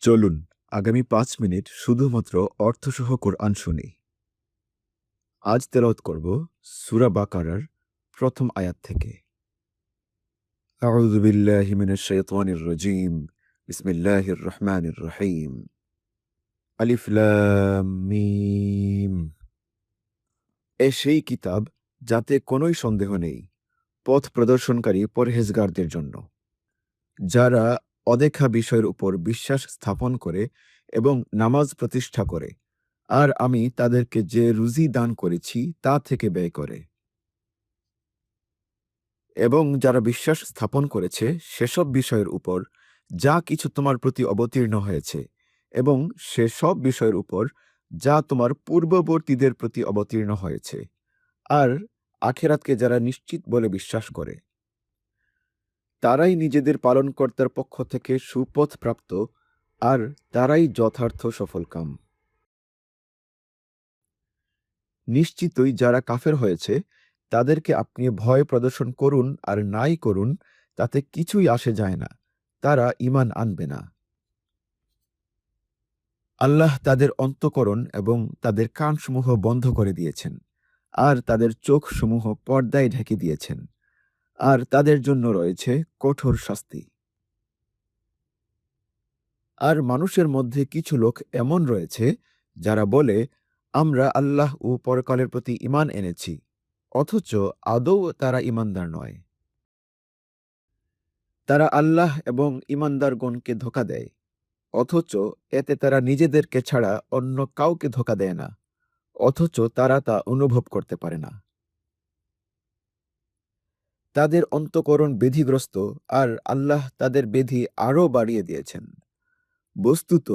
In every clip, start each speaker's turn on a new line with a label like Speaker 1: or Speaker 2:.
Speaker 1: চলুন আগামী ৫ মিনিট শুধুমাত্র অর্থসহ কোরআন শুনি। আজ তেলাওয়াত করব সূরা বাকারার ১ম আয়াত থেকে। আউযু বিল্লাহি মিনাশ শাইতানির রাজীম। বিসমিল্লাহির রহমানির রহিম। আলিফ লাম মিম। এ সেই কিতাব যাতে কোনোই সন্দেহ নেই, পথ প্রদর্শনকারী পরহেজগারদের জন্য, যারা অদেখা বিষয়ের উপর বিশ্বাস স্থাপন করে এবং নামাজ প্রতিষ্ঠা করে, আর আমি তাদেরকে যে রুজি দান করেছি তা থেকে ব্যয় করে, এবং যারা বিশ্বাস স্থাপন করেছে সেসব বিষয়ের উপর যা কিছু তোমার প্রতি অবতীর্ণ হয়েছে, এবং সেসব বিষয়ের উপর যা তোমার পূর্ববর্তীদের প্রতি অবতীর্ণ হয়েছে, আর আখেরাতকে যারা নিশ্চিত বলে বিশ্বাস করে, তারাই নিজেদের পালনকর্তার পক্ষ থেকে সুপথ প্রাপ্ত, আর তারাই যথার্থ সফলকাম। নিশ্চিতই যারা কাফের হয়েছে তাদেরকে আপনি ভয় প্রদর্শন করুন আর নাই করুন, তাতে কিছুই আসে যায় না, তারা ঈমান আনবে না। আল্লাহ তাদের অন্তঃকরণ এবং তাদের কানসমূহ বন্ধ করে দিয়েছেন, আর তাদের চোখসমূহ পর্দায় ঢেকে দিয়েছেন, আর তাদের জন্য রয়েছে কঠোর শাস্তি। আর মানুষের মধ্যে কিছু লোক এমন রয়েছে যারা বলে, আমরা আল্লাহ ও পরকালের প্রতি ঈমান এনেছি, অথচ আদৌ তারা ঈমানদার নয়। তারা আল্লাহ এবং ঈমানদারগণকে ধোঁকা দেয়, অথচ এতে তারা নিজেদেরকে ছাড়া অন্য কাউকে ধোঁকা দেয় না, অথচ তারা তা অনুভব করতে পারে না। তাদের অন্তঃকরণ ব্যাধিগ্রস্ত, আর আল্লাহ তাদের ব্যাধি আরও বাড়িয়ে দিয়েছেন। বস্তুত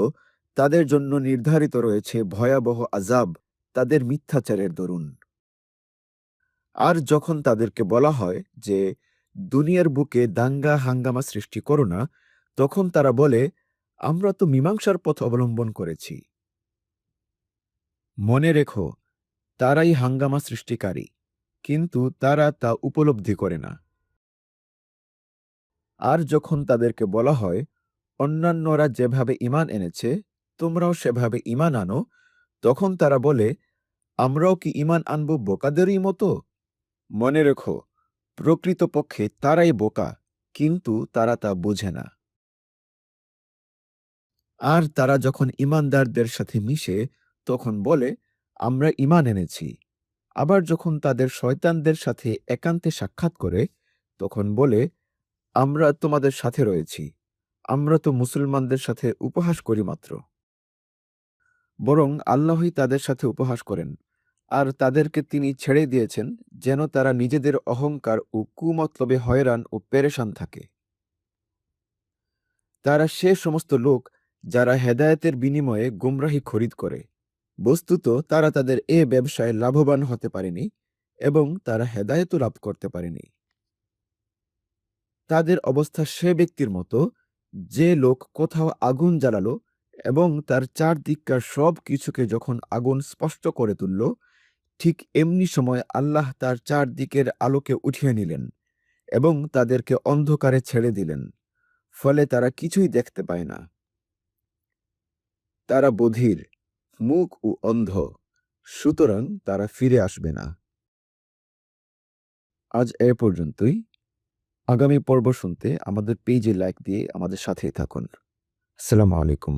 Speaker 1: তাদের জন্য নির্ধারিত রয়েছে ভয়াবহ আযাব, তাদের মিথ্যাচারের দরুন। আর যখন তাদেরকে বলা হয় যে দুনিয়ার বুকে দাঙ্গা হাঙ্গামা সৃষ্টি করো না, তখন তারা বলে, আমরা তো মীমাংসার পথ অবলম্বন করেছি। মনে রেখো, তারাই হাঙ্গামা সৃষ্টিকারী, কিন্তু তারা তা উপলব্ধি করে না। আর যখন তাদেরকে বলা হয়, অন্যান্যরা যেভাবে ঈমান এনেছে তোমরাও সেভাবে ঈমান আনো, তখন তারা বলে, আমরাও কি ঈমান আনব বোকাদেরই মতো? মনে রেখো, প্রকৃতপক্ষে তারাই বোকা, কিন্তু তারা তা বোঝে না। আর তারা যখন ঈমানদারদের সাথে মিশে তখন বলে, আমরা ঈমান এনেছি। আবার যখন তাদের শয়তানদের সাথে একান্তে সাক্ষাৎ করে তখন বলে, আমরা তোমাদের সাথে রয়েছি, আমরা তো মুসলমানদের সাথে উপহাস করি মাত্র। বরং আল্লাহই তাদের সাথে উপহাস করেন, আর তাদেরকে তিনি ছেড়ে দিয়েছেন যেন তারা নিজেদের অহংকার ও কুমতলবে হয়রান ও পেরেশান থাকে। তারা সে সমস্ত লোক যারা হেদায়েতের বিনিময়ে গুমরাহি খরিদ করে। বস্তুত তারা তাদের এ ব্যবসায় লাভবান হতে পারেনি, এবং তারা হেদায়েতও লাভ করতে পারেনি। তাদের অবস্থা সে ব্যক্তির মতো যে লোক কোথাও আগুন জ্বালালো এবং তার চারদিককার সব কিছুকে যখন আগুন স্পষ্ট করে তুলল, ঠিক এমনি সময় আল্লাহ তার চারদিকের আলোকে উঠিয়ে নিলেন এবং তাদেরকে অন্ধকারে ছেড়ে দিলেন, ফলে তারা কিছুই দেখতে পায় না। তারা বধির, মুখ ও অন্ধ, সুতরাং তারা ফিরে আসবে না। আজ এ পর্যন্তই। আগামী পর্ব শুনতে আমাদের পেজে লাইক দিয়ে আমাদের সাথেই থাকুন। আসসালামু আলাইকুম।